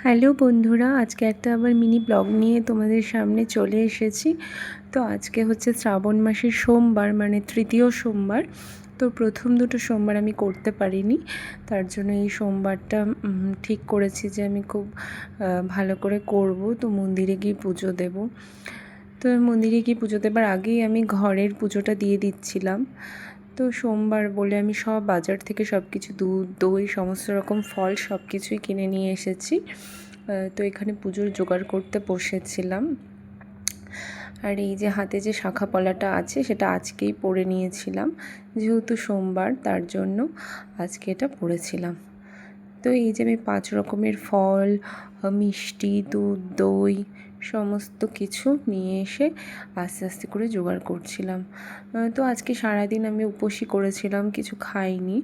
Hello বন্ধুরা, আজকে একটা আবার মিনি ব্লগ নিয়ে তোমাদের সামনে চলে এসেছি। তো আজকে হচ্ছে শ্রাবণ মাসের সোমবার, মানে তৃতীয় সোমবার। তো প্রথম দুটো সোমবার আমি করতে পারিনি, তার জন্য এই সোমবারটা ঠিক করেছি যে আমি খুব ভালো করে করব। তো মন্দিরে গিয়ে পুজো দেব। তো মন্দিরে গিয়ে পুজো দেবার আগেই আমি ঘরের পুজোটা দিয়ে দিচ্ছিলাম। তো সোমবার বলে আমি সব বাজার থেকে সব কিছু দুধ, দই, সমস্ত রকম ফল সব কিছুই কিনে নিয়ে এসেছি। তো এখানে পুজোর জোগাড় করতে বসেছিলাম। আর এই যে হাতে যে শাঁখা পলাটা আছে সেটা আজকেই পরে নিয়েছিলাম, যেহেতু সোমবার তার জন্য আজকে এটা পরেছিলাম। তো এই যে আমি 5 রকমের ফল, মিষ্টি, দুধ, দই সমস্ত কিছু নিয়ে এসে আস্তে আস্তে করে জোগাড় করছিলাম। তো আজকে সারাদিন আমি উপোসই করেছিলাম, কিছু খাইনি,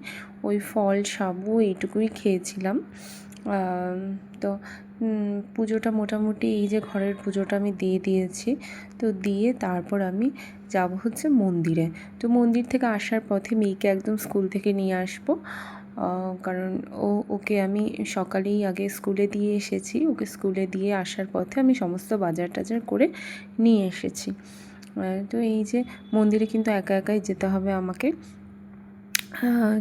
ওই ফল সাবু এইটুকুই খেয়েছিলাম। তো পুজোটা মোটামুটি এই যে ঘরের পুজোটা আমি দিয়ে দিয়েছি। তো দিয়ে তারপর আমি যাব হচ্ছে মন্দিরে। তো মন্দির থেকে আসার পথে মেয়েকে একদম স্কুল থেকে নিয়ে আসবো, কারণ ওকে আমি সকালেই আগে স্কুলে দিয়ে এসেছি। ওকে স্কুলে দিয়ে আসার পথে আমি সমস্ত বাজার টাজার করে নিয়ে এসেছি। তো এই যে মন্দিরে কিন্তু একা একাই যেতে হবে আমাকে।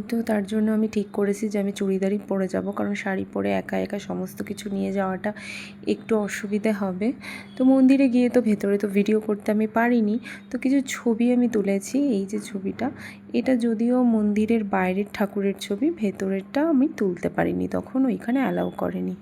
তো তার জন্য আমি ঠিক করেছি যে আমি চুড়িদারই পরে যাব, কারণ শাড়ি পরে একা একা সমস্ত কিছু নিয়ে যাওয়াটা একটু অসুবিধে হবে। তো মন্দিরে গিয়ে তো ভেতরে তো ভিডিও করতে আমি পারিনি, তো কিছু ছবি আমি তুলেছি। এই যে ছবিটা, এটা যদিও মন্দিরের বাইরের ঠাকুরের ছবি, ভেতরেরটা আমি তুলতে পারিনি, তখন ওইখানে অ্যালাউ করেনি।